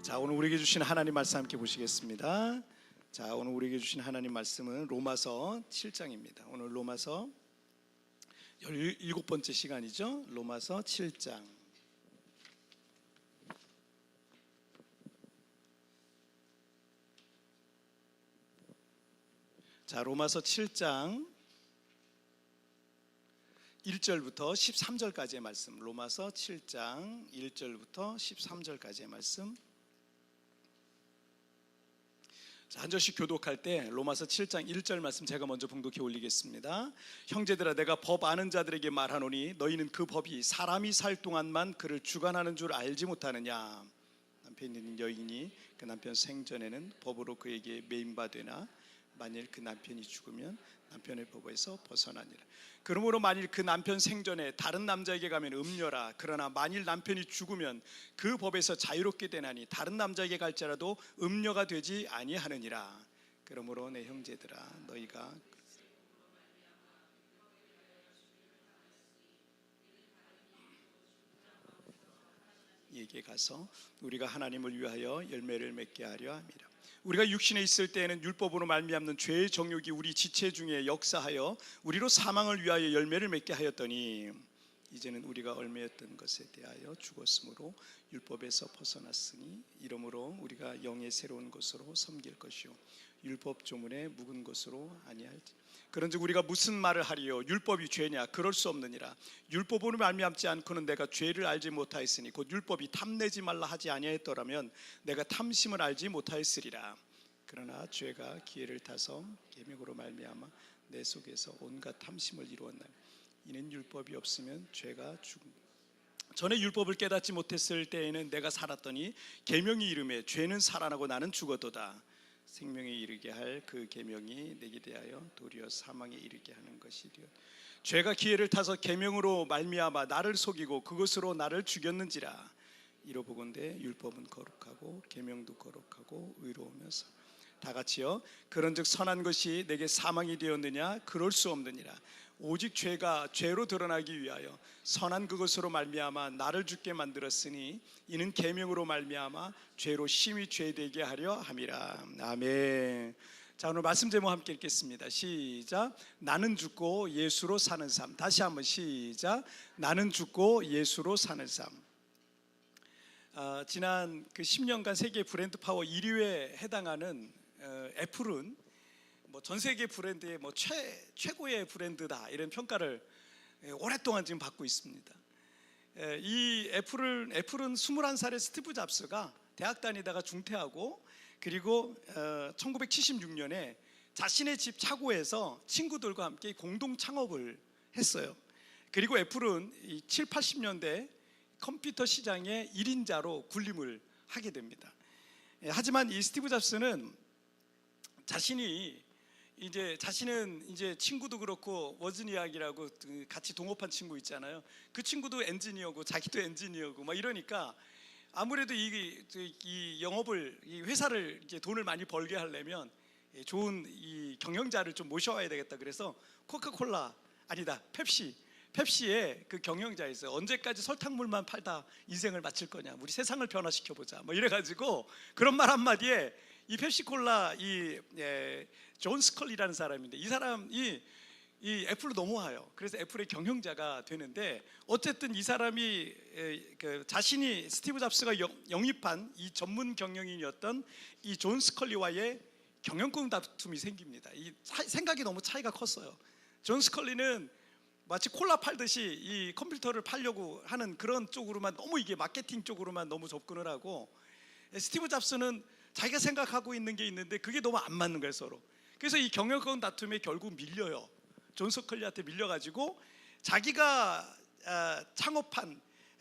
자, 오늘 우리에게 주신 하나님 말씀 함께 보시겠습니다. 자, 오늘 우리에게 주신 하나님 말씀은 로마서 7장입니다. 오늘 로마서 17번째 시간이죠. 로마서 7장. 자, 로마서 7장 1절부터 13절까지의 말씀. 로마서 7장 1절부터 13절까지의 말씀. 자, 한 절씩 교독할 때 로마서 7장 1절 말씀 제가 먼저 봉독해 올리겠습니다. 형제들아, 내가 법 아는 자들에게 말하노니 너희는 그 법이 사람이 살 동안만 그를 주관하는 줄 알지 못하느냐. 남편이 있는 여인이 그 남편 생전에는 법으로 그에게 매임받으나 만일 그 남편이 죽으면 남편의 법에서 벗어나니라. 그러므로 만일 그 남편 생전에 다른 남자에게 가면 음녀라. 그러나 만일 남편이 죽으면 그 법에서 자유롭게 되나니 다른 남자에게 갈지라도 음녀가 되지 아니하느니라. 그러므로 내 형제들아, 너희가 에게 가서 우리가 하나님을 위하여 열매를 맺게 하려 함이라. 우리가 육신에 있을 때에는 율법으로 말미암는 죄의 정욕이 우리 지체 중에 역사하여 우리로 사망을 위하여 열매를 맺게 하였더니 이제는 우리가 얽매였던 것에 대하여 죽었으므로 율법에서 벗어났으니 이러므로 우리가 영의 새로운 것으로 섬길 것이요 율법 조문에 묵은 것으로 아니할지. 그런즉 우리가 무슨 말을 하리요? 율법이 죄냐? 그럴 수 없느니라. 율법으로 말미암지 않고는 내가 죄를 알지 못하였으니 곧 율법이 탐내지 말라 하지 아니하였더라면 내가 탐심을 알지 못하였으리라. 그러나 죄가 기회를 타서 계명으로 말미암아 내 속에서 온갖 탐심을 이루었나니 이는 율법이 없으면 죄가 죽음. 전에 율법을 깨닫지 못했을 때에는 내가 살았더니 계명이 이름에 죄는 살아나고 나는 죽었도다. 생명에 이르게 할 그 계명이 내게 대하여 도리어 사망에 이르게 하는 것이리요. 죄가 기회를 타서 계명으로 말미암아 나를 속이고 그것으로 나를 죽였는지라. 이로보건대 율법은 거룩하고 계명도 거룩하고 의로우면서 다 같이요. 그런즉 선한 것이 내게 사망이 되었느냐? 그럴 수 없느니라. 오직 죄가 죄로 드러나기 위하여 선한 그것으로 말미암아 나를 죽게 만들었으니 이는 계명으로 말미암아 죄로 심히 죄되게 하려 함이라. 아멘. 자, 오늘 말씀 제목 함께 읽겠습니다. 시작. 나는 죽고 예수로 사는 삶. 다시 한번 시작. 나는 죽고 예수로 사는 삶. 지난 그 10년간 세계 브랜드 파워 1위에 해당하는 애플은 전 세계 브랜드의 최고의 브랜드다 이런 평가를 오랫동안 지금 받고 있습니다. 이 애플은 21살의 스티브 잡스가 대학 다니다가 중퇴하고 그리고 1976년에 자신의 집 차고에서 친구들과 함께 공동 창업을 했어요. 그리고 애플은 7, 80년대 컴퓨터 시장의 1인자로 군림을 하게 됩니다. 하지만 이 스티브 잡스는 자신은 친구도 그렇고 워즈니악이라고 같이 동업한 친구 있잖아요. 그 친구도 엔지니어고 자기도 엔지니어고 막 이러니까 아무래도 이 영업을 이 회사를 이제 돈을 많이 벌게 하려면 좋은 이 경영자를 좀 모셔와야 되겠다. 그래서 펩시의 그 경영자가 있어요. 언제까지 설탕물만 팔다 인생을 마칠 거냐? 우리 세상을 변화시켜 보자. 뭐 이래가지고 그런 말 한마디에 이 펩시콜라 존 스컬리라는 사람인데 이 사람이 이 애플로 넘어와요. 그래서 애플의 경영자가 되는데 어쨌든 이 사람이 자신이 스티브 잡스가 영입한 이 전문 경영인이었던 이 존 스컬리와의 경영권 다툼이 생깁니다. 이 생각이 너무 차이가 컸어요. 존 스컬리는 마치 콜라 팔듯이 이 컴퓨터를 팔려고 하는 그런 쪽으로만 너무 이게 마케팅 쪽으로만 너무 접근을 하고 스티브 잡스는 자기가 생각하고 있는 게 있는데 그게 너무 안 맞는 거예요, 서로. 그래서 이 경영권 다툼에 결국 밀려요. 존 스컬리한테 밀려가지고 자기가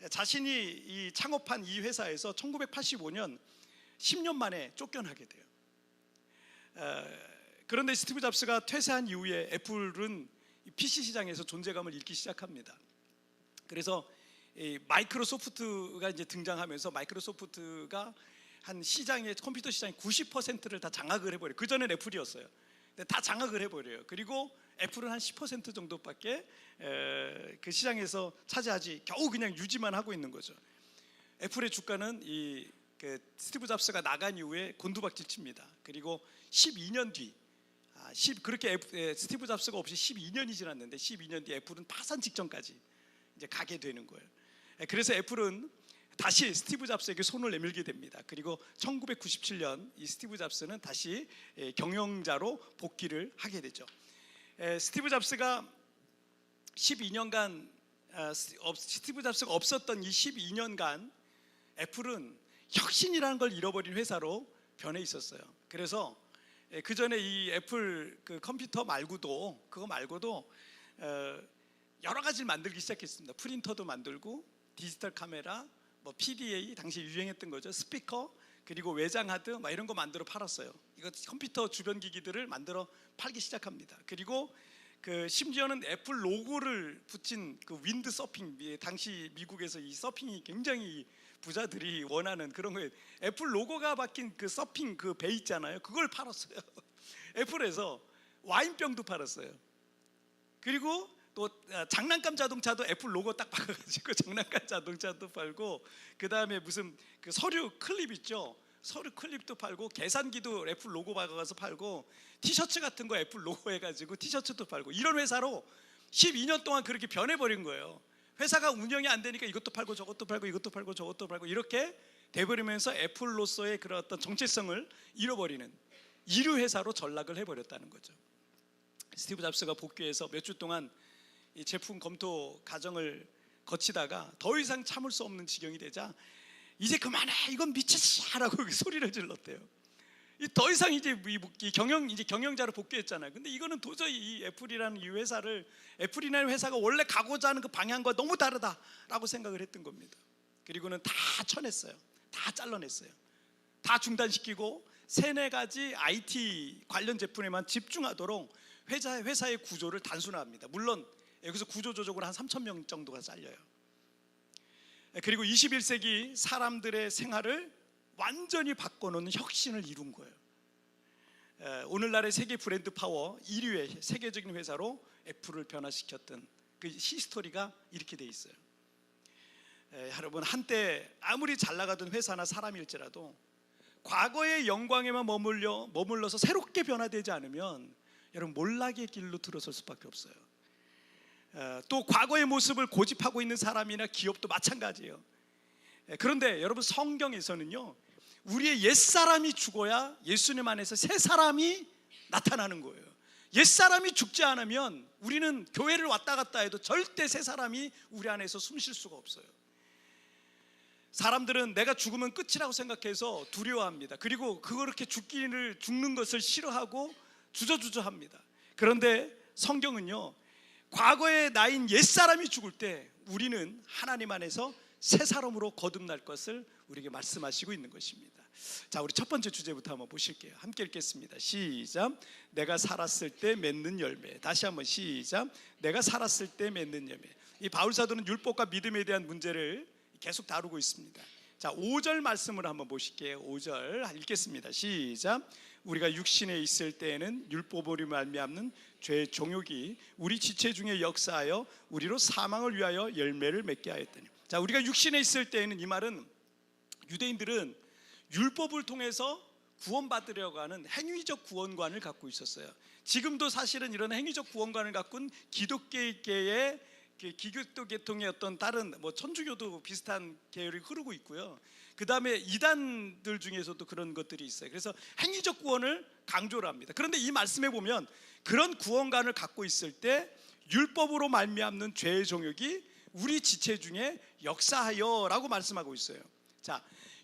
자신이 창업한 이 회사에서 1985년 10년 만에 쫓겨나게 돼요. 그런데 스티브 잡스가 퇴사한 이후에 애플은 PC 시장에서 존재감을 잃기 시작합니다. 그래서 마이크로소프트가 이제 등장하면서 마이크로소프트가 한 컴퓨터 시장의 90%를 다 장악을 해버려요. 그전엔 애플이었어요. 근데 다 장악을 해버려요. 그리고 애플은 한 10% 정도밖에 그 시장에서 차지하지 겨우 그냥 유지만 하고 있는 거죠. 애플의 주가는 이 그 스티브 잡스가 나간 이후에 곤두박질 칩니다. 그리고 12년 뒤 그렇게 스티브 잡스가 없이 12년이 지났는데 12년 뒤 애플은 파산 직전까지 이제 가게 되는 거예요. 그래서 애플은 다시 스티브 잡스에게 손을 내밀게 됩니다. 그리고 1997년 이 스티브 잡스는 다시 경영자로 복귀를 하게 되죠. 스티브 잡스가 12년간 스티브 잡스가 없었던 이 12년간 애플은 혁신이라는 걸 잃어버린 회사로 변해 있었어요. 그래서 그 전에 이 애플 그 컴퓨터 말고도 여러 가지를 만들기 시작했습니다. 프린터도 만들고 디지털 카메라, 뭐 PDA 당시 유행했던 거죠. 스피커, 그리고 외장 하드 막 이런 거 만들어 팔았어요. 이거 컴퓨터 주변 기기들을 만들어 팔기 시작합니다. 그리고 그 심지어는 애플 로고를 붙인 그 윈드 서핑, 당시 미국에서 이 서핑이 굉장히 부자들이 원하는 그런 거예요. 애플 로고가 박힌 그 서핑 그 배 있잖아요. 그걸 팔았어요. 애플에서 와인병도 팔았어요. 그리고 또 장난감 자동차도 애플 로고 딱 박아가지고 장난감 자동차도 팔고, 그 다음에 무슨 그 서류 클립 있죠. 서류 클립도 팔고, 계산기도 애플 로고 박아서 팔고, 티셔츠 같은 거 애플 로고 해가지고 티셔츠도 팔고, 이런 회사로 12년 동안 그렇게 변해버린 거예요. 회사가 운영이 안 되니까 이것도 팔고 저것도 팔고 이것도 팔고 저것도 팔고 이렇게 돼버리면서 애플로서의 그런 어떤 정체성을 잃어버리는 이류 회사로 전락을 해버렸다는 거죠. 스티브 잡스가 복귀해서 몇 주 동안 이 제품 검토 과정을 거치다가 더 이상 참을 수 없는 지경이 되자 이제 그만해, 이건 미쳤지라고 소리를 질렀대요. 더 이상 이제 경영자로 복귀했잖아요. 근데 이거는 도저히 이 애플이라는 이 회사를, 애플이라는 회사가 원래 가고자 하는 그 방향과 너무 다르다라고 생각을 했던 겁니다. 그리고는 다 쳐냈어요. 다 잘라냈어요. 다 중단시키고 세네 가지 IT 관련 제품에만 집중하도록 회사의 구조를 단순화합니다. 물론 여기서 구조조정으로 한 3,000명 정도가 잘려요. 그리고 21세기 사람들의 생활을 완전히 바꿔놓는 혁신을 이룬 거예요. 오늘날의 세계 브랜드 파워 1위의 세계적인 회사로 애플을 변화시켰던 그 히스토리가 이렇게 돼 있어요. 여러분, 한때 아무리 잘 나가던 회사나 사람일지라도 과거의 영광에만 머물러서 새롭게 변화되지 않으면 여러분 몰락의 길로 들어설 수밖에 없어요. 또 과거의 모습을 고집하고 있는 사람이나 기업도 마찬가지예요. 그런데 여러분, 성경에서는요, 우리의 옛사람이 죽어야 예수님 안에서 새 사람이 나타나는 거예요. 옛사람이 죽지 않으면 우리는 교회를 왔다 갔다 해도 절대 새 사람이 우리 안에서 숨 쉴 수가 없어요. 사람들은 내가 죽으면 끝이라고 생각해서 두려워합니다. 그리고 그렇게 죽는 것을 싫어하고 주저주저합니다. 그런데 성경은요, 과거의 나인 옛사람이 죽을 때 우리는 하나님 안에서 새 사람으로 거듭날 것을 우리에게 말씀하시고 있는 것입니다. 자, 우리 첫 번째 주제부터 한번 보실게요. 함께 읽겠습니다. 시작. 내가 살았을 때 맺는 열매. 다시 한번 시작. 내가 살았을 때 맺는 열매. 이 바울 사도는 율법과 믿음에 대한 문제를 계속 다루고 있습니다. 자, 5절 말씀을 한번 보실게요. 5절 읽겠습니다. 시작. 우리가 육신에 있을 때에는 율법으로 말미암는 죄의 종욕이 우리 지체 중에 역사하여 우리로 사망을 위하여 열매를 맺게 하였더니. 자, 우리가 육신에 있을 때에는, 이 말은 유대인들은 율법을 통해서 구원받으려고 하는 행위적 구원관을 갖고 있었어요. 지금도 사실은 이런 행위적 구원관을 갖고는 기독교계의 기독교 계통의 어떤 다른 천주교도 비슷한 계열이 흐르고 있고요. 그 다음에 이단들 중에서도 그런 것들이 있어요. 그래서 행위적 구원을 강조를 합니다. 그런데 이 말씀에 보면 그런 구원관을 갖고 있을 때 율법으로 말미암는 죄의 종욕이 우리 지체 중에 역사하여 라고 말씀하고 있어요. 자,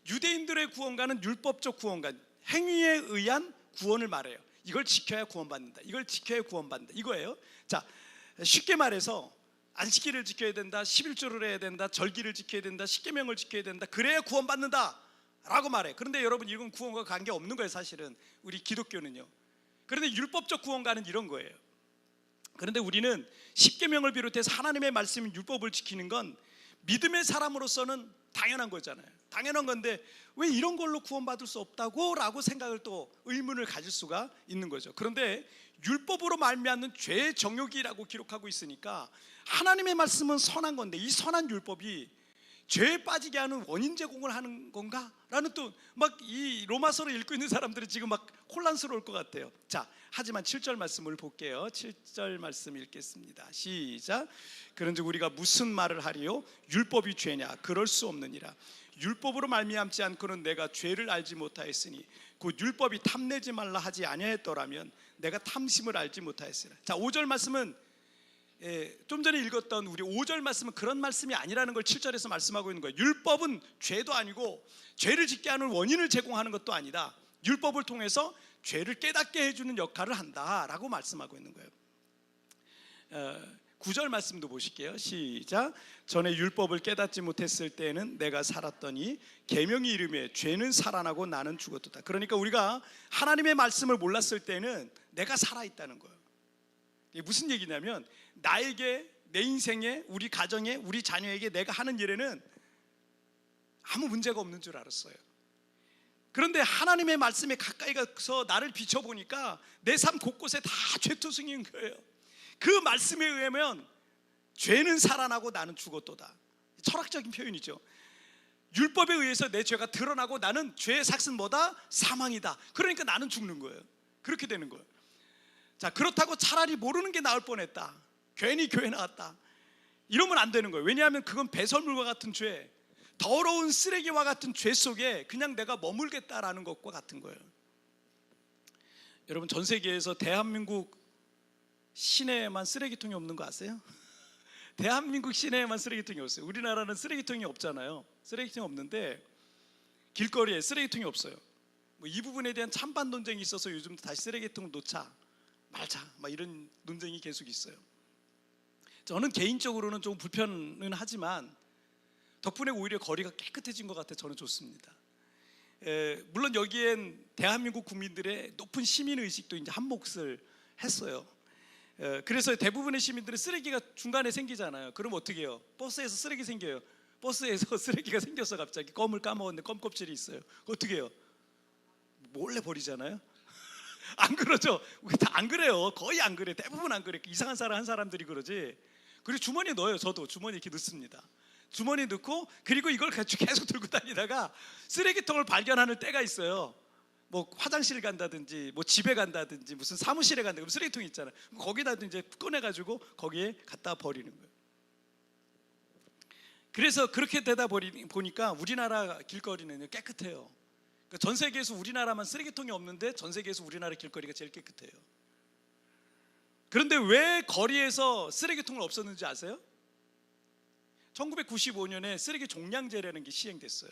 유대인들의 구원관은 율법적 구원관, 행위에 의한 구원을 말해요. 이걸 지켜야 구원받는다, 이걸 지켜야 구원받는다, 이거예요. 자, 쉽게 말해서 안식일을 지켜야 된다, 11조를 해야 된다, 절기를 지켜야 된다, 십계명을 지켜야 된다, 그래야 구원받는다 라고 말해. 그런데 여러분, 이건 구원과 관계없는 거예요. 사실은 우리 기독교는요. 그런데 율법적 구원관은 이런 거예요. 그런데 우리는 십계명을 비롯해서 하나님의 말씀인 율법을 지키는 건 믿음의 사람으로서는 당연한 거잖아요. 당연한 건데 왜 이런 걸로 구원받을 수 없다고 라고 생각을, 또 의문을 가질 수가 있는 거죠. 그런데 율법으로 말미암는 죄의 정욕이라고 기록하고 있으니까 하나님의 말씀은 선한 건데 이 선한 율법이 죄에 빠지게 하는 원인 제공을 하는 건가? 라는 또 막 이 로마서를 읽고 있는 사람들이 지금 막 혼란스러울 것 같아요. 자, 하지만 7절 말씀을 볼게요. 7절 말씀 읽겠습니다. 시작. 그런즉 우리가 무슨 말을 하리요? 율법이 죄냐? 그럴 수 없느니라. 율법으로 말미암지 않고는 내가 죄를 알지 못하였으니 곧 율법이 탐내지 말라 하지 아니하였더라면 내가 탐심을 알지 못하였으리라. 자, 5절 말씀은 좀 전에 읽었던 우리 5절 말씀은 그런 말씀이 아니라는 걸 7절에서 말씀하고 있는 거예요. 율법은 죄도 아니고 죄를 짓게 하는 원인을 제공하는 것도 아니다. 율법을 통해서 죄를 깨닫게 해주는 역할을 한다라고 말씀하고 있는 거예요. 9절 말씀도 보실게요. 시작. 전에 율법을 깨닫지 못했을 때에는 내가 살았더니 계명이 이름에 죄는 살아나고 나는 죽었도다. 그러니까 우리가 하나님의 말씀을 몰랐을 때는 내가 살아있다는 거예요. 이게 무슨 얘기냐면 나에게, 내 인생에, 우리 가정에, 우리 자녀에게 내가 하는 일에는 아무 문제가 없는 줄 알았어요. 그런데 하나님의 말씀에 가까이 가서 나를 비춰보니까 내 삶 곳곳에 다 죄투성인 거예요. 그 말씀에 의하면 죄는 살아나고 나는 죽었도다. 철학적인 표현이죠. 율법에 의해서 내 죄가 드러나고 나는 죄의 삭은 뭐다? 사망이다. 그러니까 나는 죽는 거예요. 그렇게 되는 거예요. 자, 그렇다고 차라리 모르는 게 나을 뻔했다, 괜히 교회 나왔다, 이러면 안 되는 거예요. 왜냐하면 그건 배설물과 같은 죄, 더러운 쓰레기와 같은 죄 속에 그냥 내가 머물겠다라는 것과 같은 거예요. 여러분, 전 세계에서 대한민국 시내에만 쓰레기통이 없는 거 아세요? 대한민국 시내에만 쓰레기통이 없어요. 우리나라는 쓰레기통이 없잖아요. 쓰레기통이 없는데 길거리에 쓰레기통이 없어요. 이 부분에 대한 찬반 논쟁이 있어서 요즘 다시 쓰레기통을 놓자 말자 막 이런 논쟁이 계속 있어요. 저는 개인적으로는 좀 불편은 하지만 덕분에 오히려 거리가 깨끗해진 것 같아 저는 좋습니다. 물론 여기엔 대한민국 국민들의 높은 시민의식도 이제 한 몫을 했어요. 그래서 대부분의 시민들은 쓰레기가 중간에 생기잖아요. 그럼 어떻게 해요? 버스에서 쓰레기 생겨요. 버스에서 쓰레기가 생겨서 갑자기 껌을 까먹었는데 껌 껍질이 있어요. 어떻게 해요? 몰래 버리잖아요. 안 그러죠? 우리 다 안 그래요. 거의 안 그래. 대부분 안 그래. 이상한 사람 한 사람들이 그러지. 그리고 주머니에 넣어요. 저도 주머니에 이렇게 넣습니다. 주머니에 넣고 그리고 이걸 계속 들고 다니다가 쓰레기통을 발견하는 때가 있어요. 뭐 화장실 간다든지 뭐 집에 간다든지 무슨 사무실에 간다 그럼 쓰레기통이 있잖아요. 거기다 이제 꺼내가지고 거기에 갖다 버리는 거예요. 그래서 그렇게 되다 보니까 우리나라 길거리는 깨끗해요. 전 세계에서 우리나라만 쓰레기통이 없는데 전 세계에서 우리나라 길거리가 제일 깨끗해요. 그런데 왜 거리에서 쓰레기통을 없었는지 아세요? 1995년에 쓰레기 종량제라는 게 시행됐어요.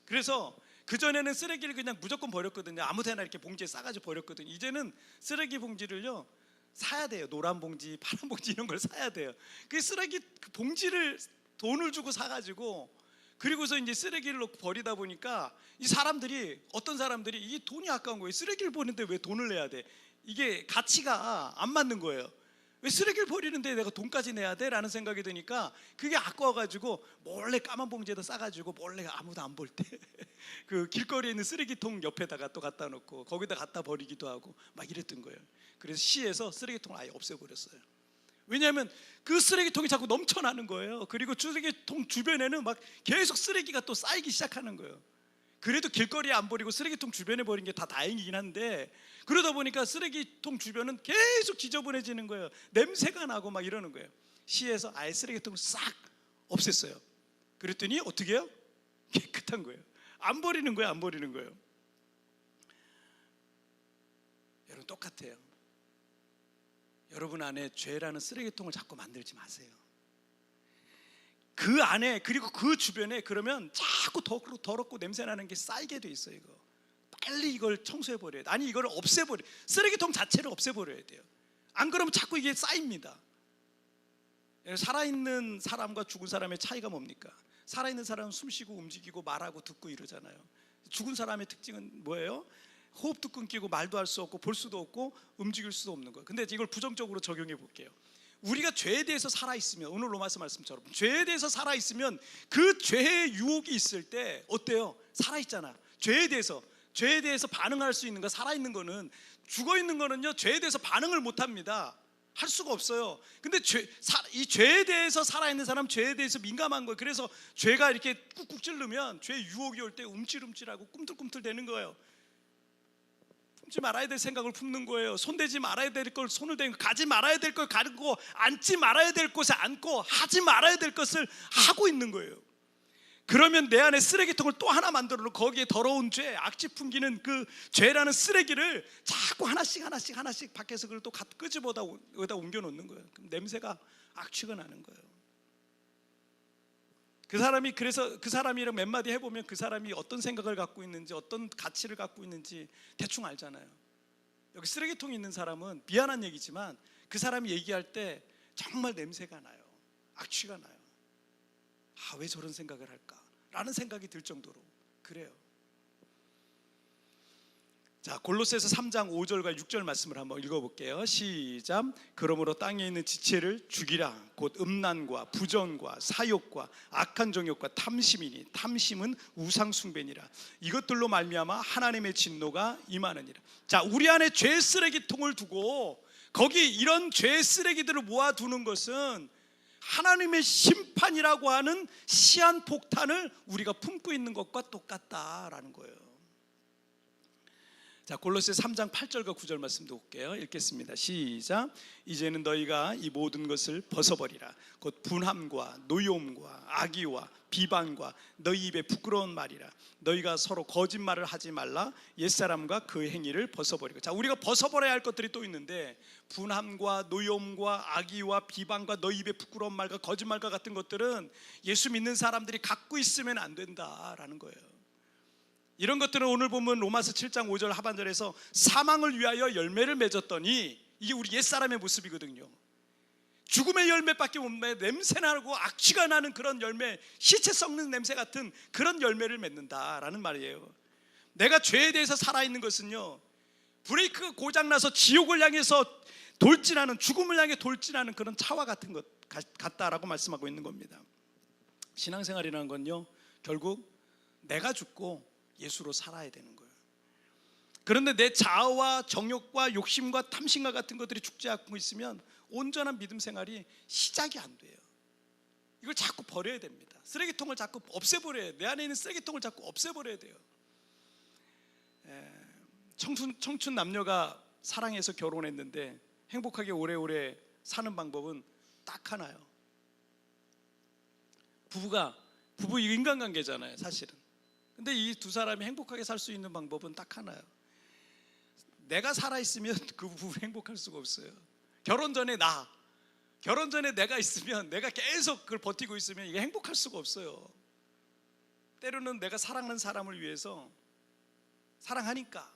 그래서 그전에는 쓰레기를 그냥 무조건 버렸거든요. 아무데나 이렇게 봉지에 싸가지고 버렸거든요. 이제는 쓰레기 봉지를요 사야 돼요. 노란 봉지, 파란 봉지 이런 걸 사야 돼요. 그 쓰레기 봉지를 돈을 주고 사가지고 그리고서 이제 쓰레기를 놓고 버리다 보니까 이 사람들이, 어떤 사람들이 이게 돈이 아까운 거예요. 쓰레기를 버리는데 왜 돈을 내야 돼? 이게 가치가 안 맞는 거예요. 왜 쓰레기를 버리는데 내가 돈까지 내야 돼? 라는 생각이 드니까 그게 아까워가지고 몰래 까만 봉지에다 싸가지고 몰래 아무도 안 볼 때 그 길거리에 있는 쓰레기통 옆에다가 또 갖다 놓고 거기다 갖다 버리기도 하고 막 이랬던 거예요. 그래서 시에서 쓰레기통을 아예 없애버렸어요. 왜냐하면 그 쓰레기통이 자꾸 넘쳐나는 거예요. 그리고 쓰레기통 주변에는 막 계속 쓰레기가 또 쌓이기 시작하는 거예요. 그래도 길거리에 안 버리고 쓰레기통 주변에 버린 게 다 다행이긴 한데 그러다 보니까 쓰레기통 주변은 계속 지저분해지는 거예요. 냄새가 나고 막 이러는 거예요. 시에서 아예 쓰레기통을 싹 없앴어요. 그랬더니 어떻게 해요? 깨끗한 거예요. 안 버리는 거예요. 안 버리는 거예요. 여러분 똑같아요. 여러분 안에 죄라는 쓰레기통을 자꾸 만들지 마세요. 그 안에 그리고 그 주변에 그러면 자꾸 더럽고 냄새나는 게 쌓이게 돼 있어요. 이거 빨리 이걸 청소해버려야 돼. 아니 이걸 없애버려, 쓰레기통 자체를 없애버려야 돼요. 안 그러면 자꾸 이게 쌓입니다. 살아있는 사람과 죽은 사람의 차이가 뭡니까? 살아있는 사람은 숨쉬고 움직이고 말하고 듣고 이러잖아요. 죽은 사람의 특징은 뭐예요? 호흡도 끊기고 말도 할 수 없고 볼 수도 없고 움직일 수도 없는 거예요. 근데 이걸 부정적으로 적용해 볼게요. 우리가 죄에 대해서 살아있으면, 오늘 로마서 말씀처럼 죄에 대해서 살아있으면 그 죄의 유혹이 있을 때 어때요? 살아있잖아. 죄에 대해서 반응할 수 있는 거, 살아있는 거는, 죽어있는 거는요 죄에 대해서 반응을 못합니다. 할 수가 없어요. 근데 이 죄에 대해서 살아있는 사람, 죄에 대해서 민감한 거예요. 그래서 죄가 이렇게 꾹꾹 찌르면 죄 유혹이 올 때 움찔움찔하고 꿈틀꿈틀 되는 거예요. 품지 말아야 될 생각을 품는 거예요. 손대지 말아야 될 걸 손을 대고, 가지 말아야 될 걸 가르고, 앉지 말아야 될 곳에 앉고, 하지 말아야 될 것을 하고 있는 거예요. 그러면 내 안에 쓰레기통을 또 하나 만들어 놓고 거기에 더러운 죄, 악취 풍기는 그 죄라는 쓰레기를 자꾸 하나씩 밖에서 그걸 또 끄집어다 여기다 옮겨 놓는 거예요. 그럼 냄새가, 악취가 나는 거예요. 그 사람이, 그래서 그 사람이랑 몇 마디 해보면 그 사람이 어떤 생각을 갖고 있는지, 어떤 가치를 갖고 있는지 대충 알잖아요. 여기 쓰레기통이 있는 사람은 미안한 얘기지만 그 사람이 얘기할 때 정말 냄새가 나요. 악취가 나요. 왜 저런 생각을 할까? 라는 생각이 들 정도로 그래요. 자, 골로새서 3장 5절과 6절 말씀을 한번 읽어볼게요. 시작. 그러므로 땅에 있는 지체를 죽이라. 곧 음란과 부정과 사욕과 악한 정욕과 탐심이니 탐심은 우상 숭배니라. 이것들로 말미암아 하나님의 진노가 임하느니라. 자, 우리 안에 죄 쓰레기통을 두고 거기 이런 죄 쓰레기들을 모아두는 것은 하나님의 심판이라고 하는 시한폭탄을 우리가 품고 있는 것과 똑같다라는 거예요. 자, 골로새 3장 8절과 9절 말씀도 볼게요. 읽겠습니다. 시작. 이제는 너희가 이 모든 것을 벗어버리라. 곧 분함과 노여움과 악의와 비방과 너희 입에 부끄러운 말이라. 너희가 서로 거짓말을 하지 말라. 옛사람과 그 행위를 벗어버리고. 자, 우리가 벗어버려야 할 것들이 또 있는데, 분함과 노여움과 악의와 비방과 너희 입에 부끄러운 말과 거짓말과 같은 것들은 예수 믿는 사람들이 갖고 있으면 안 된다라는 거예요. 이런 것들은 오늘 보면 로마서 7장 5절 하반절에서 사망을 위하여 열매를 맺었더니, 이게 우리 옛사람의 모습이거든요. 죽음의 열매밖에 못 맺, 냄새나고 악취가 나는 그런 열매, 시체 썩는 냄새 같은 그런 열매를 맺는다라는 말이에요. 내가 죄에 대해서 살아있는 것은요, 브레이크가 고장나서 지옥을 향해서 돌진하는, 죽음을 향해 돌진하는 그런 차와 같은 것 같다라고 말씀하고 있는 겁니다. 신앙생활이라는 건요, 결국 내가 죽고 예수로 살아야 되는 거예요. 그런데 내 자아와 정욕과 욕심과 탐심과 같은 것들이 죽지 않고 있으면 온전한 믿음 생활이 시작이 안 돼요. 이걸 자꾸 버려야 됩니다. 쓰레기통을 자꾸 없애버려야 돼요. 내 안에 있는 쓰레기통을 자꾸 없애버려야 돼요. 청춘 남녀가 사랑해서 결혼했는데 행복하게 오래오래 사는 방법은 딱 하나요. 부부 인간관계잖아요, 사실은. 근데 이 두 사람이 행복하게 살 수 있는 방법은 딱 하나요. 내가 살아있으면 그 부부 행복할 수가 없어요. 결혼 전에 내가 있으면, 내가 계속 그걸 버티고 있으면 이게 행복할 수가 없어요. 때로는 내가 사랑하는 사람을 위해서, 사랑하니까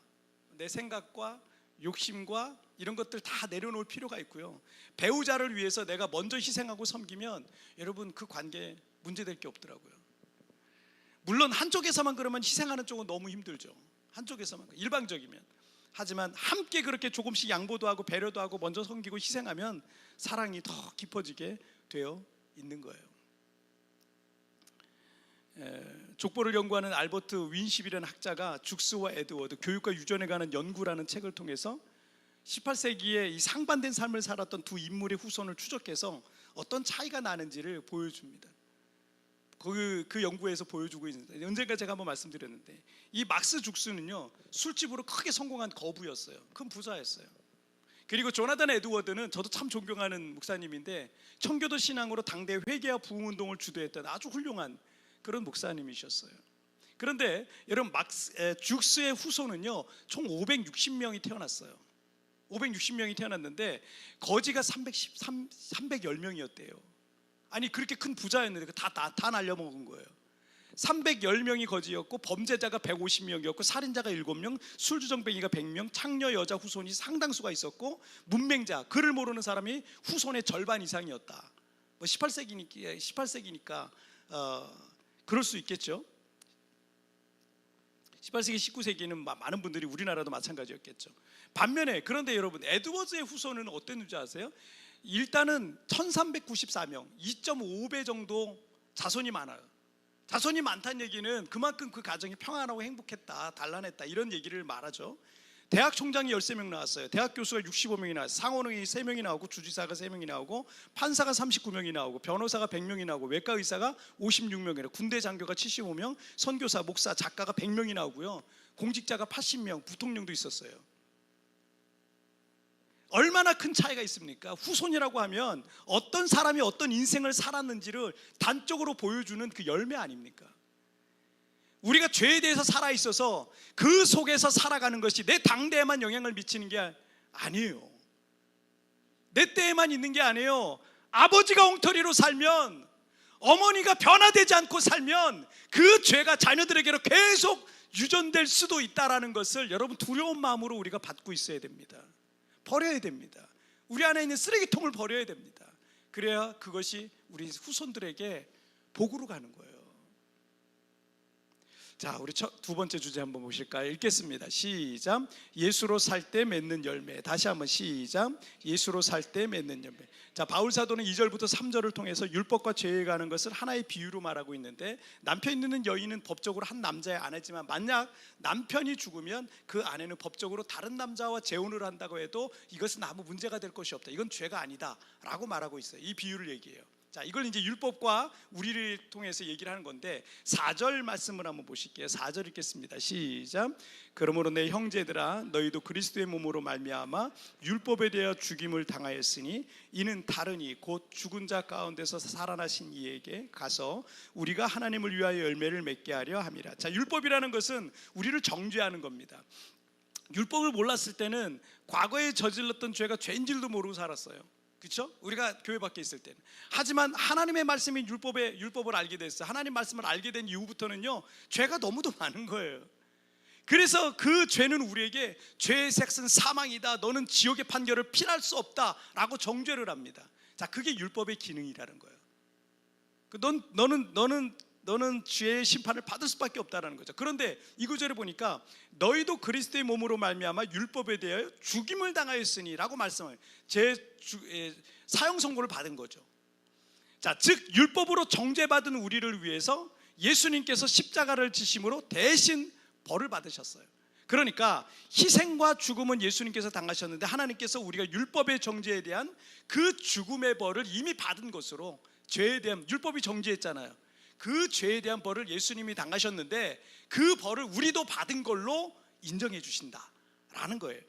내 생각과 욕심과 이런 것들 다 내려놓을 필요가 있고요. 배우자를 위해서 내가 먼저 희생하고 섬기면 여러분 그 관계 문제될 게 없더라고요. 물론 한쪽에서만 그러면 희생하는 쪽은 너무 힘들죠. 한쪽에서만, 일방적이면. 하지만 함께 그렇게 조금씩 양보도 하고 배려도 하고 먼저 섬기고 희생하면 사랑이 더 깊어지게 되어 있는 거예요. 족보를 연구하는 알버트 윈십이라는 학자가 죽스와 에드워드, 교육과 유전에 관한 연구라는 책을 통해서 18세기에 이 상반된 삶을 살았던 두 인물의 후손을 추적해서 어떤 차이가 나는지를 보여줍니다. 그 연구에서 보여주고 있는데, 언젠가 제가 한번 말씀드렸는데, 이 막스 죽스는요, 술집으로 크게 성공한 거부였어요. 큰 부자였어요. 그리고 조나단 에드워드는 저도 참 존경하는 목사님인데, 청교도 신앙으로 당대 회개와 부흥운동을 주도했던 아주 훌륭한 그런 목사님이셨어요. 그런데 여러분, 죽스의 후손은요 총 560명이 태어났어요. 560명이 태어났는데 거지가 310명이었대요. 아니, 그렇게 큰 부자였는데 다 날려먹은 거예요. 310명이 거지였고, 범죄자가 150명이었고, 살인자가 7명, 술주정뱅이가 100명, 창녀 여자 후손이 상당수가 있었고, 문맹자, 글을 모르는 사람이 후손의 절반 이상이었다. 18세기니까 그럴 수 있겠죠. 18세기, 19세기는 많은 분들이 우리나라도 마찬가지였겠죠. 반면에, 그런데 여러분, 에드워즈의 후손은 어땠는지 아세요? 일단은 1394명, 2.5배 정도 자손이 많아요. 자손이 많다는 얘기는 그만큼 그 가정이 평안하고 행복했다, 단란했다, 이런 얘기를 말하죠. 대학 총장이 13명 나왔어요. 대학 교수가 65명이 나왔어요. 상원의원이 3명이 나오고 주지사가 3명이 나오고 판사가 39명이 나오고 변호사가 100명이 나오고 외과 의사가 56명이래요. 군대 장교가 75명, 선교사, 목사, 작가가 100명이 나오고요. 공직자가 80명, 부통령도 있었어요. 얼마나 큰 차이가 있습니까? 후손이라고 하면 어떤 사람이 어떤 인생을 살았는지를 단적으로 보여주는 그 열매 아닙니까? 우리가 죄에 대해서 살아있어서 그 속에서 살아가는 것이 내 당대에만 영향을 미치는 게 아니에요. 내 때에만 있는 게 아니에요. 아버지가 엉터리로 살면, 어머니가 변화되지 않고 살면 그 죄가 자녀들에게로 계속 유전될 수도 있다는 것을 여러분 두려운 마음으로 우리가 받고 있어야 됩니다. 버려야 됩니다. 우리 안에 있는 쓰레기통을 버려야 됩니다. 그래야 그것이 우리 후손들에게 복으로 가는 거예요. 자, 우리 두 번째 주제 한번 보실까요? 읽겠습니다. 시작. 예수로 살 때 맺는 열매. 다시 한번 시작. 예수로 살 때 맺는 열매. 자, 바울 사도는 2절부터 3절을 통해서 율법과 죄에 관한 것을 하나의 비유로 말하고 있는데, 남편 있는 여인은 법적으로 한 남자의 아내지만 만약 남편이 죽으면 그 아내는 법적으로 다른 남자와 재혼을 한다고 해도 이것은 아무 문제가 될 것이 없다. 이건 죄가 아니다 라고 말하고 있어요. 이 비유를 얘기해요. 자, 이걸 이제 율법과 우리를 통해서 얘기를 하는 건데, 4절 말씀을 한번 보실게요. 4절 읽겠습니다. 시작. 그러므로 내 형제들아, 너희도 그리스도의 몸으로 말미암아 율법에 대하여 죽임을 당하였으니 이는 다르니 곧 죽은 자 가운데서 살아나신 이에게 가서 우리가 하나님을 위하여 열매를 맺게 하려 함이라. 자, 율법이라는 것은 우리를 정죄하는 겁니다. 율법을 몰랐을 때는 과거에 저질렀던 죄가 죄인 줄도 모르고 살았어요. 그렇죠? 우리가 교회 밖에 있을 때는. 하지만 하나님의 말씀인 율법을 알게 됐어요. 하나님 말씀을 알게 된 이후부터는요, 죄가 너무도 많은 거예요. 그래서 그 죄는 우리에게 죄의 색은 사망이다, 너는 지옥의 판결을 피할 수 없다 라고 정죄를 합니다. 자, 그게 율법의 기능이라는 거예요. 너는 죄의 심판을 받을 수밖에 없다라는 거죠. 그런데 이 구절에 보니까 너희도 그리스도의 몸으로 말미암아 율법에 대하여 죽임을 당하였으니 라고 말씀을, 사형 선고를 받은 거죠. 자, 즉 율법으로 정죄받은 우리를 위해서 예수님께서 십자가를 지심으로 대신 벌을 받으셨어요. 그러니까 희생과 죽음은 예수님께서 당하셨는데, 하나님께서 우리가 율법의 정죄에 대한 그 죽음의 벌을 이미 받은 것으로, 죄에 대한, 율법이 정죄했잖아요. 그 죄에 대한 벌을 예수님이 당하셨는데 그 벌을 우리도 받은 걸로 인정해 주신다라는 거예요.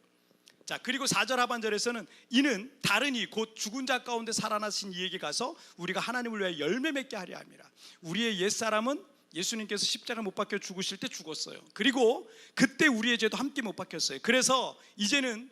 자, 그리고 4절 하반절에서는 이는 다르니 곧 죽은 자 가운데 살아나신 이에게 가서 우리가 하나님을 위하여 열매 맺게 하려 함이라. 우리의 옛사람은 예수님께서 십자가 못 박혀 죽으실 때 죽었어요. 그리고 그때 우리의 죄도 함께 못 박혔어요. 그래서 이제는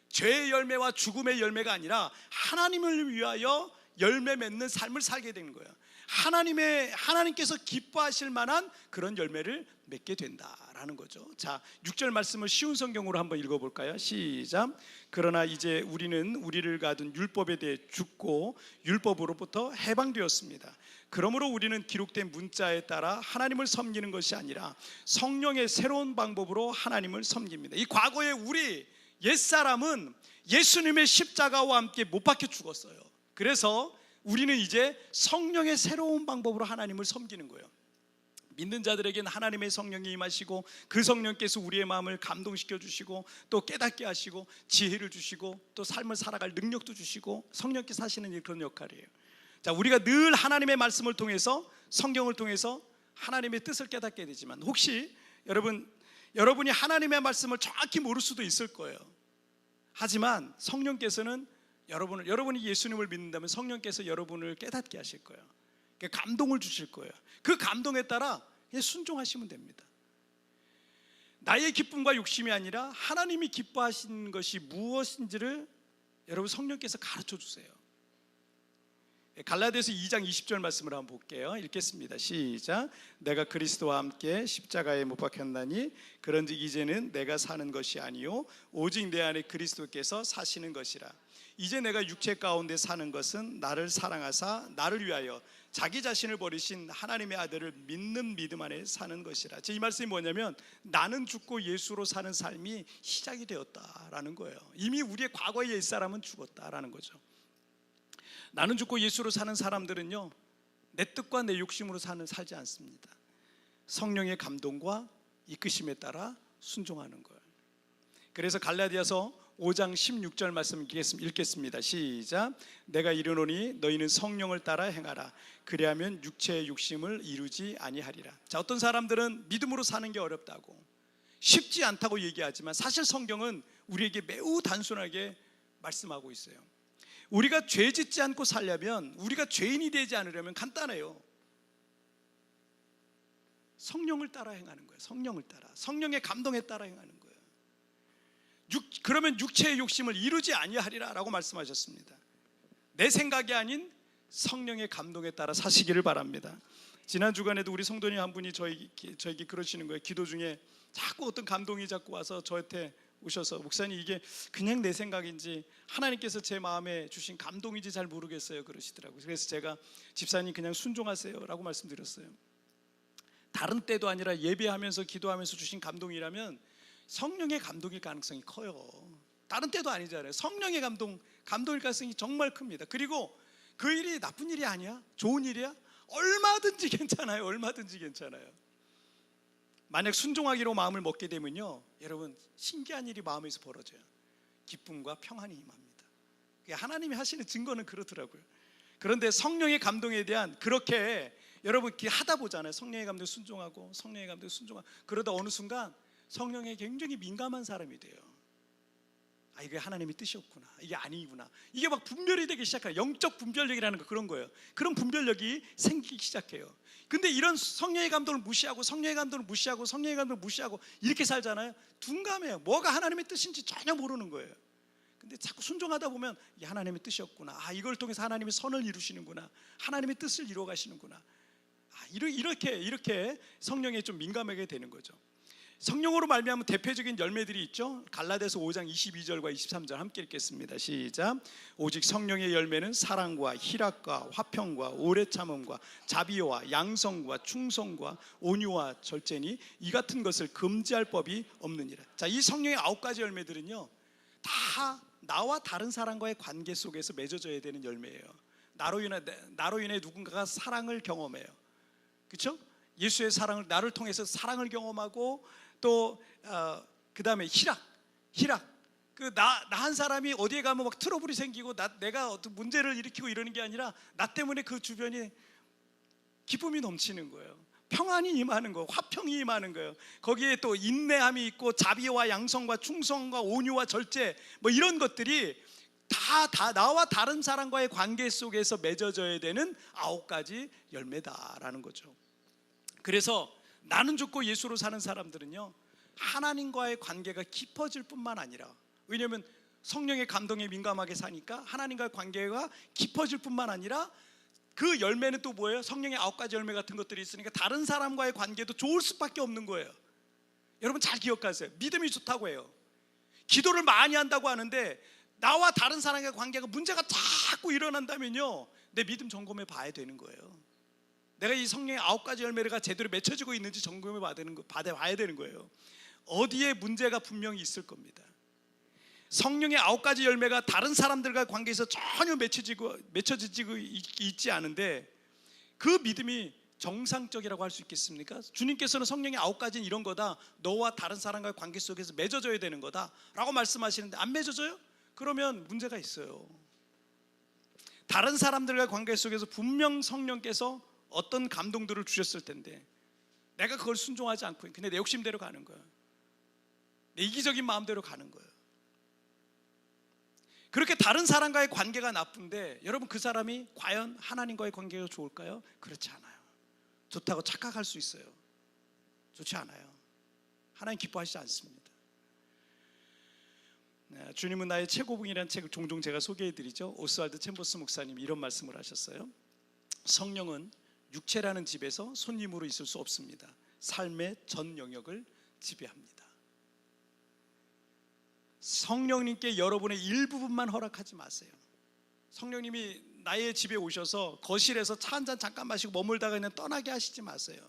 죄의 열매와 죽음의 열매가 아니라 하나님을 위하여 열매 맺는 삶을 살게 되는 거예요. 하나님께서 기뻐하실 만한 그런 열매를 맺게 된다라는 거죠. 자, 6절 말씀을 쉬운 성경으로 한번 읽어볼까요? 시작. 그러나 이제 우리는 우리를 가둔 율법에 대해 죽고 율법으로부터 해방되었습니다. 그러므로 우리는 기록된 문자에 따라 하나님을 섬기는 것이 아니라 성령의 새로운 방법으로 하나님을 섬깁니다. 이 과거에 우리 옛사람은 예수님의 십자가와 함께 못 박혀 죽었어요. 그래서 우리는 이제 성령의 새로운 방법으로 하나님을 섬기는 거예요. 믿는 자들에게는 하나님의 성령이 임하시고 그 성령께서 우리의 마음을 감동시켜 주시고 또 깨닫게 하시고 지혜를 주시고 또 삶을 살아갈 능력도 주시고 성령께서 하시는 그런 역할이에요. 자, 우리가 늘 하나님의 말씀을 통해서, 성경을 통해서 하나님의 뜻을 깨닫게 되지만, 혹시 여러분이 하나님의 말씀을 정확히 모를 수도 있을 거예요. 하지만 성령께서는 여러분이 예수님을 믿는다면 성령께서 여러분을 깨닫게 하실 거예요. 감동을 주실 거예요. 그 감동에 따라 순종하시면 됩니다. 나의 기쁨과 욕심이 아니라 하나님이 기뻐하시는 것이 무엇인지를 여러분 성령께서 가르쳐 주세요. 갈라디아서 2장 20절 말씀을 한번 볼게요. 읽겠습니다. 시작. 내가 그리스도와 함께 십자가에 못 박혔나니 그런즉 이제는 내가 사는 것이 아니요 오직 내 안에 그리스도께서 사시는 것이라. 이제 내가 육체 가운데 사는 것은 나를 사랑하사 나를 위하여 자기 자신을 버리신 하나님의 아들을 믿는 믿음 안에 사는 것이라. 이 말씀이 뭐냐면 나는 죽고 예수로 사는 삶이 시작이 되었다라는 거예요. 이미 우리의 과거의 옛사람은 죽었다라는 거죠. 나는 죽고 예수로 사는 사람들은요, 내 뜻과 내 욕심으로 살지 않습니다. 성령의 감동과 이끄심에 따라 순종하는 거예요. 그래서 갈라디아서 5장 16절 말씀 읽겠습니다. 시작. 내가 이르노니 너희는 성령을 따라 행하라. 그리하면 육체의 욕심을 이루지 아니하리라. 자, 어떤 사람들은 믿음으로 사는 게 어렵다고, 쉽지 않다고 얘기하지만 사실 성경은 우리에게 매우 단순하게 말씀하고 있어요. 우리가 죄 짓지 않고 살려면, 우리가 죄인이 되지 않으려면 간단해요. 성령을 따라 행하는 거예요. 성령을 따라, 성령의 감동에 따라 행하는 거예요. 그러면 육체의 욕심을 이루지 아니하리라 라고 말씀하셨습니다. 내 생각이 아닌 성령의 감동에 따라 사시기를 바랍니다. 지난 주간에도 우리 성도님 한 분이 저에게 그러시는 거예요. 기도 중에 자꾸 어떤 감동이 자꾸 와서 저한테 오셔서, 목사님 이게 그냥 내 생각인지 하나님께서 제 마음에 주신 감동인지 잘 모르겠어요 그러시더라고요. 그래서 제가 집사님 그냥 순종하세요 라고 말씀드렸어요. 다른 때도 아니라 예배하면서 기도하면서 주신 감동이라면 성령의 감동일 가능성이 커요. 다른 때도 아니잖아요. 성령의 감동일 가능성이 정말 큽니다. 그리고 그 일이 나쁜 일이 아니야, 좋은 일이야, 얼마든지 괜찮아요. 얼마든지 괜찮아요. 만약 순종하기로 마음을 먹게 되면요, 여러분 신기한 일이 마음에서 벌어져요. 기쁨과 평안이 임합니다. 하나님이 하시는 증거는 그렇더라고요. 그런데 성령의 감동에 대한, 그렇게 여러분 하다 보잖아요. 성령의 감동에 순종하고 성령의 감동에 순종하고, 그러다 어느 순간 성령에 굉장히 민감한 사람이 돼요. 아, 이게 하나님의 뜻이었구나, 이게 아니구나, 이게 막 분별이 되기 시작해요. 영적 분별력이라는 거, 그런 거예요. 그런 분별력이 생기기 시작해요. 근데 이런 성령의 감동을 무시하고 성령의 감동을 무시하고 성령의 감동을 무시하고 이렇게 살잖아요. 둔감해요. 뭐가 하나님의 뜻인지 전혀 모르는 거예요. 근데 자꾸 순종하다 보면 이게 하나님의 뜻이었구나, 아, 이걸 통해서 하나님의 선을 이루시는구나, 하나님의 뜻을 이루어 가시는구나, 아, 이렇게 성령에 좀 민감하게 되는 거죠. 성령으로 말미암은 대표적인 열매들이 있죠. 갈라디아서 5장 22절과 23절 함께 읽겠습니다. 시작. 오직 성령의 열매는 사랑과 희락과 화평과 오래 참음과 자비와 양성과 충성과 온유와 절제니 이 같은 것을 금지할 법이 없느니라. 자, 이 성령의 9가지 열매들은요, 다 나와 다른 사람과의 관계 속에서 맺어져야 되는 열매예요. 나로 인해 누군가가 사랑을 경험해요. 그렇죠? 예수의 사랑을, 나를 통해서 사랑을 경험하고, 또 그 다음에 희락. 그 나 한 사람이 어디에 가면 막 트러블이 생기고 내가 어떤 문제를 일으키고 이러는 게 아니라 나 때문에 그 주변이 기쁨이 넘치는 거예요. 평안이 임하는 거, 화평이 임하는 거예요. 거기에 또 인내함이 있고 자비와 양성과 충성과 온유와 절제, 뭐 이런 것들이 다 나와 다른 사람과의 관계 속에서 맺어져야 되는 9가지 열매다라는 거죠. 그래서 나는 죽고 예수로 사는 사람들은요, 하나님과의 관계가 깊어질 뿐만 아니라, 왜냐하면 성령의 감동에 민감하게 사니까 하나님과의 관계가 깊어질 뿐만 아니라 그 열매는 또 뭐예요? 성령의 9가지 열매 같은 것들이 있으니까 다른 사람과의 관계도 좋을 수밖에 없는 거예요. 여러분 잘 기억하세요. 믿음이 좋다고 해요. 기도를 많이 한다고 하는데 나와 다른 사람과의 관계가 문제가 자꾸 일어난다면요, 내 믿음 점검해 봐야 되는 거예요. 내가 이 성령의 9가지 열매가 제대로 맺혀지고 있는지 점검해 봐야 되는 거예요. 어디에 문제가 분명히 있을 겁니다. 성령의 9가지 열매가 다른 사람들과 관계에서 전혀 맺혀지고 있지 않은데 그 믿음이 정상적이라고 할 수 있겠습니까? 주님께서는 성령의 9가지는 이런 거다, 너와 다른 사람과의 관계 속에서 맺어져야 되는 거다 라고 말씀하시는데 안 맺어져요? 그러면 문제가 있어요. 다른 사람들과 관계 속에서 분명 성령께서 어떤 감동들을 주셨을 텐데 내가 그걸 순종하지 않고 그냥 내 욕심대로 가는 거예요. 내 이기적인 마음대로 가는 거예요. 그렇게 다른 사람과의 관계가 나쁜데 여러분, 그 사람이 과연 하나님과의 관계가 좋을까요? 그렇지 않아요. 좋다고 착각할 수 있어요. 좋지 않아요. 하나님 기뻐하시지 않습니다. 네, 주님은 나의 최고봉이라는 책을 종종 제가 소개해드리죠. 오스왈드 챔버스 목사님이 이런 말씀을 하셨어요. 성령은 육체라는 집에서 손님으로 있을 수 없습니다. 삶의 전 영역을 지배합니다. 성령님께 여러분의 일부분만 허락하지 마세요. 성령님이 나의 집에 오셔서 거실에서 차 한잔 잠깐 마시고 머물다가 그냥 떠나게 하시지 마세요.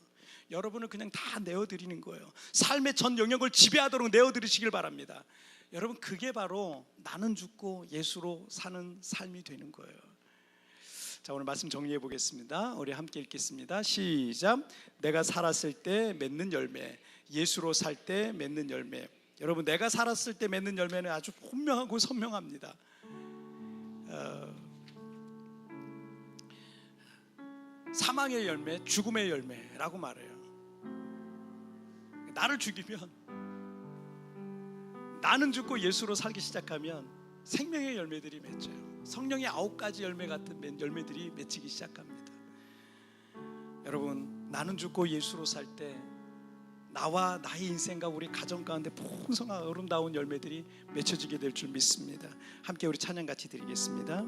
여러분을 그냥 다 내어드리는 거예요. 삶의 전 영역을 지배하도록 내어드리시길 바랍니다. 여러분, 그게 바로 나는 죽고 예수로 사는 삶이 되는 거예요. 자, 오늘 말씀 정리해 보겠습니다. 우리 함께 읽겠습니다. 시작. 내가 살았을 때 맺는 열매, 예수로 살 때 맺는 열매. 여러분, 내가 살았을 때 맺는 열매는 아주 분명하고 선명합니다. 사망의 열매, 죽음의 열매라고 말해요. 나를 죽이면, 나는 죽고 예수로 살기 시작하면 생명의 열매들이 맺혀요. 성령의 9가지 열매 같은 열매들이 맺히기 시작합니다. 여러분, 나는 죽고 예수로 살 때 나와 나의 인생과 우리 가정 가운데 풍성하고 아름다운 열매들이 맺혀지게 될 줄 믿습니다. 함께 우리 찬양 같이 드리겠습니다.